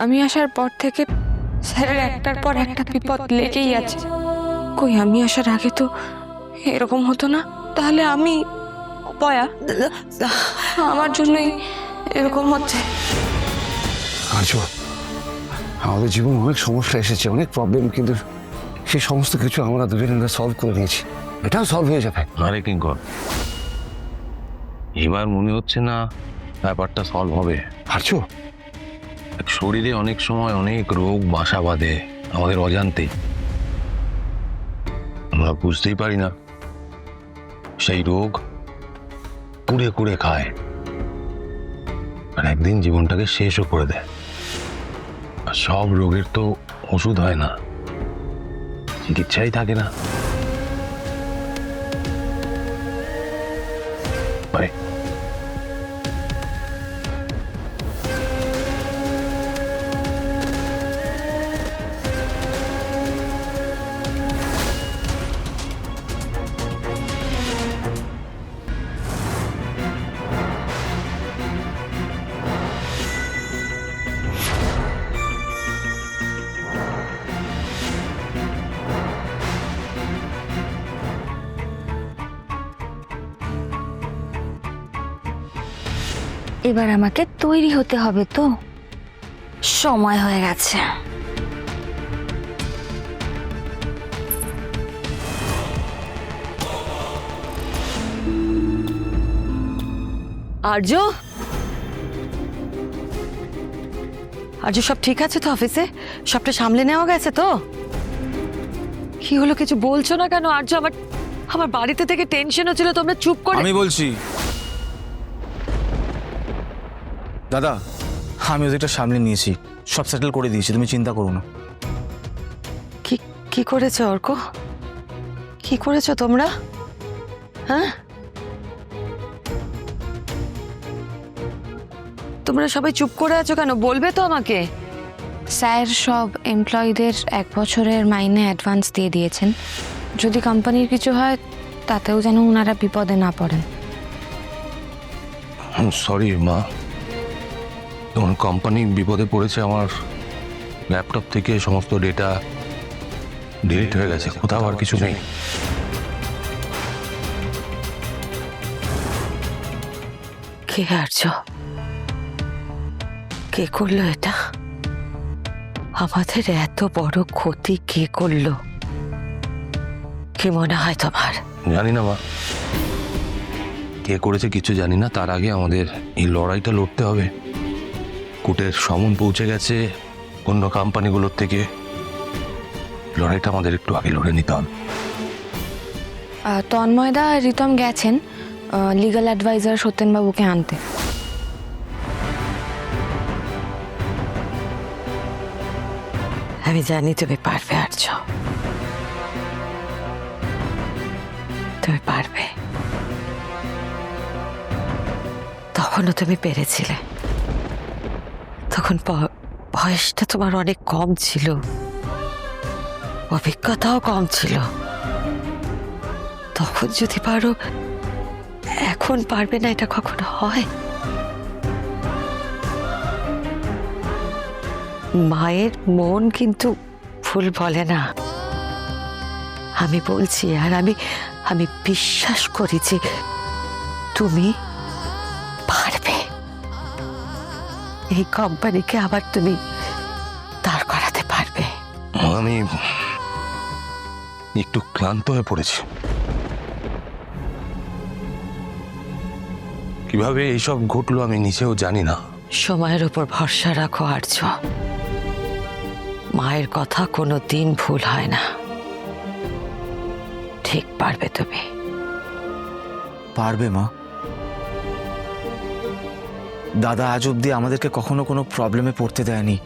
আমি আসার পর থেকে স্যারের একটার পর একটা বিপদ লেগেই আছে। কই আমি আসার আগে তো এরকম হতো না। তাহলে আমি অপয়া, আমার জন্যই এরকম হচ্ছে। আর্য, আমাদের জীবনে অনেক সমস্যা এসেছে, অনেক প্রবলেম, কিন্তু সেই সমস্ত কিছু আমরা দুজনে সলভ করে নিয়েছি। এটাও সলভ হয়ে যাবে। আরে কিঙ্কর, এবার মনে হচ্ছে না ব্যাপারটা সলভ হবে। আর্য, শরীরে অনেক সময় অনেক রোগ বাসা বাঁধে আমাদের অজান্তেই, আমরা বুঝতেই পারি না। সেই রোগ কুড়ে কুড়ে খায় আর একদিন জীবনটাকে শেষও করে দেয়। আর সব রোগের তো ওষুধ হয় না, চিকিৎসাই থাকে না। ভাই, এবার আমাকে তৈরি হতে হবে, তো সময় হয়ে গেছে। আর্য, আর্য সব ঠিক আছে তো? অফিসে সবটা সামলে নেওয়া গেছে তো? কি হলো, কিছু বলছো না কেন আর্য? আমার বাড়িতে থেকে টেনশন হচ্ছিল, তোমরা চুপ করে। আমি বলছি দাদা, আমি ওদেরটা সামনে নিয়েছি, সব সেটেল করে দিয়েছি, তুমি চিন্তা করো না। কি করেছো অর্ক? কি করেছো তোমরা? হ্যাঁ, তোমরা সবাই চুপ করে আছো কেন? বলবে তো আমাকে। স্যার সব এমপ্লয়ীদের 1 বছরের মাইনে অ্যাডভান্স দিয়ে দিয়েছেন। যদি কোম্পানির কিছু হয় তাতেও যেন ওনারা বিপদে না পড়েন। সরি মা, তোমার কোম্পানি বিপদে পড়েছে। আমার ল্যাপটপ থেকে সমস্ত ডেটা ডিলিট হয়ে গেছে, কোথাও আর কিছু নেই। কে আর্য? কে করলো এটা? আমাদের এত বড় ক্ষতি কে করলো? কি মনে হয় তোমার? জানি না মা, কে করেছে কিছু জানি না। তার আগে আমাদের এই লড়াইটা লড়তে হবে। কোর্টের সমন পৌঁছে গেছে অন্য কোম্পানিগুলোর থেকে। লড়াইটা আমাদের একটু আগে লড়ে নিতে হবে। তন্ময়দা আর রিতম গেছেন লিগ্যাল অ্যাডভাইজার সত্যেনবাবুকে আনতে। আমি জানি তুমি পারবে আর্য, তুমি পারবে। তখনও তুমি পেরেছিলে, তখন বয়সটা তোমার অনেক কম ছিল, অভিজ্ঞতাও কম ছিল। তখন যদি পারো, এখন পারবে না এটা কখনো হয়? মায়ের মন কিন্তু ভুল বলে না। আমি বলছি, আর আমি বিশ্বাস করি যে তুমি পারবে। এই কোম্পানিকে আবার তুমি দাঁড় করাতে পারবে। আমি একটু ক্লান্ত হয়ে পড়েছি। কিভাবে এইসব ঘটলো আমি নিজেও জানি না। সময়ের উপর ভরসা রাখো আর্য। মায়ের কথা কোনো দিন ভুল হয় না। ঠিক পারবে তুমি। পারবে মা। দাদা আজ অব্দি আমাদেরকে কখনো কোনো প্রবলেমে পড়তে দেয়নি।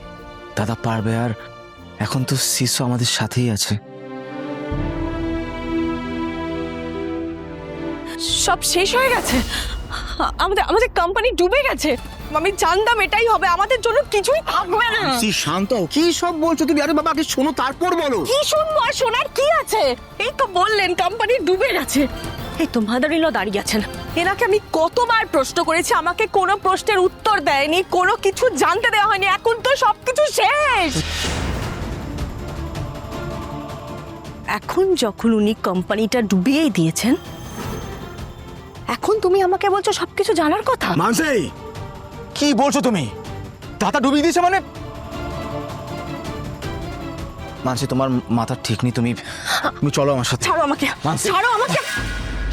দাদা পারবে। আর এখন তো শিশু আমাদের সাথেই আছে। সব শেষ হয়ে গেছে, আমাদের কোম্পানি ডুবে গেছে। আমি জানতাম এটাই হবে, আমাদের জন্য কিছুই থাকবে না। শান্ত হও, কি সব বলছো তুমি? আরে বাবা, আগে শোনো তারপর বলো। কি শুনবো? আর শোনার কি আছে? এই তো বললেন কোম্পানি ডুবে গেছে। এই তো মাদার ইন ল দাঁড়িয়ে আছেন। এনাকে আমি কতবার প্রশ্ন করেছি, আমাকে কোনো প্রশ্নের উত্তর দেয়নি, কোনো কিছু জানতে দেওয়া হয়নি। এখন তো সবকিছু শেষ। এখন যখন উনি কোম্পানিটা ডুবিয়েই দিয়েছেন, এখন তুমি আমাকে বলছো সবকিছু জানার কথা। মানসি কি বলছো তুমি? দাদা ডুবিয়ে দিয়েছে মানে? মানসি তোমার মাথা ঠিক নেই, তুমি চলো আমার সাথে। ছাড়ো আমাকে, মানসি। ছাড়ো আমাকে।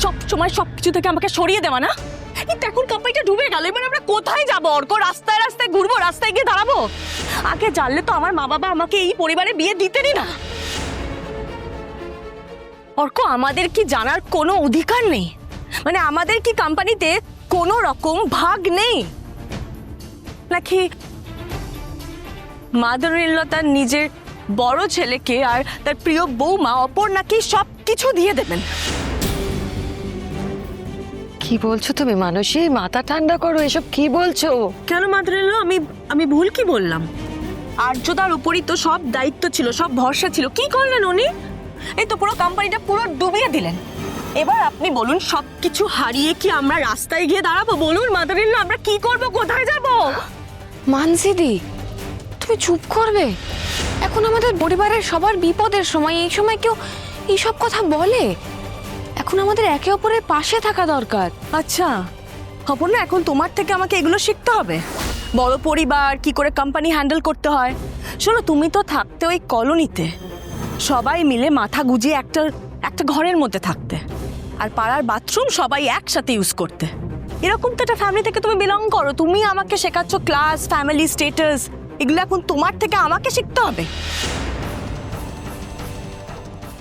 সব সময় সবকিছু থেকে আমাকে সরিয়ে দেওয়া না? কিন্তু এখন কোম্পানিটা ডুবে গেল, এবার আমরা কোথায় যাবো? অর্ক রাস্তায় রাস্তায় ঘুরবো, রাস্তায় গিয়ে দাঁড়াবো? আগে জানলে তো আমার মা বাবা আমাকে এই পরিবারে বিয়ে দিতেনই না। অর্ক, আমাদের কি জানার কোনো অধিকার নেই? মানে আমাদের কি কোম্পানিতে কোনো রকম ভাগ নেই নাকি? মাদার ইন ল তার নিজের বড় ছেলেকে আর তার প্রিয় বৌমা অপর্ণাকে সব কিছু দিয়ে দেবেন? কি বলছো তুমি মানসী? মাথা ঠান্ডা করো, এসব কি বলছো? কেন মাদার ইন ল? আমি ভুল কি বললাম? আর্যদার উপরই তো সব দায়িত্ব ছিল, সব ভরসা ছিল। কি করলেন উনি? এই তো পুরো কোম্পানিটা পুরো ডুবিয়ে দিলেন। এবার আপনি বলুন, সবকিছু হারিয়ে কি আমরা রাস্তায় গিয়ে দাঁড়াবো? বলুন মাদার ইন ল, আমরা কি করব, কোথায় যাব? মানসিদি, তুমি চুপ করবে? এখন আমাদের পরিবারের সবার বিপদের সময়, এই সময় কেউ এইসব কথা বলে? এখন আমাদের একে অপরের পাশে থাকা দরকার। আচ্ছা অপর্ণা, এখন তোমার থেকে আমাকে এগুলো শিখতে হবে? বড় পরিবার, কি করে কোম্পানি হ্যান্ডেল করতে হয়। শোনো, তুমি তো থাকতে ওই কলোনিতে, সবাই মিলে মাথা গুজিয়ে একটা ঘরের মধ্যে থাকতে, আর পাড়ার বাথরুম সবাই একসাথে ইউজ করতে। এরকম তো একটা ফ্যামিলি থেকে তুমি বিলং করো। তুমি আমাকে শেখাচ্ছ ক্লাস, ফ্যামিলি স্ট্যাটাস, এগুলো এখন তোমার থেকে আমাকে শিখতে হবে?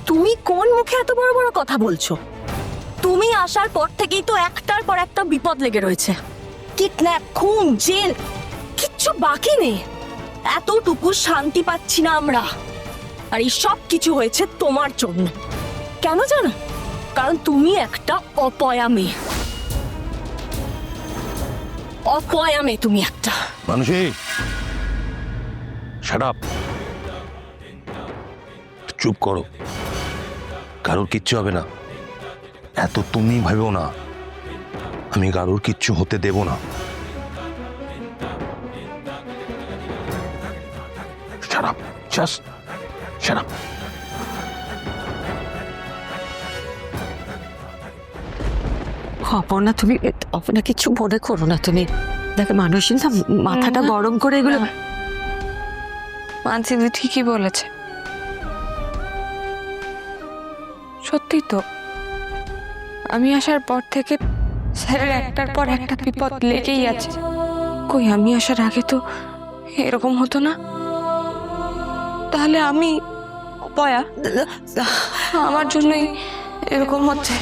তুমি কোন মুখে এত বড় বড় কথা বলছো? তুমি আসার পর থেকেই তো একটার পর একটা বিপদ লেগে রয়েছে। কিডন্যাপ, খুন, জেল, কিচ্ছু বাকি নেই। এতটুকু শান্তি পাচ্ছি না আমরা। আর এই সব কিছু হয়েছে তোমার জন্য। কেন জানো? কারণ তুমি একটা অপয়া মেয়ে। অপয়া মেয়ে তুমি একটা। মানসী, শাট আপ। চুপ করো, কারোর কিচ্ছু হবে না। এত তুমি ভাবো না, আমি কারোর কিচ্ছু হতে দেব না। Shut up, just shut up. Aparna, তুমি অপর্ণা কিছু মনে করো না। তুমি দেখো মানসী না মাথাটা গরম করে এগুলো। মানসিদি ঠিকই বলেছে, সত্যি তো। আমি আসার পর থেকে স্যারের একটার পর একটা বিপদ লেগেই আছে। কই আমি আসার আগে তো এরকম হতো না। তাহলে আমি অপয়া? আমার জন্যই এরকম হচ্ছে?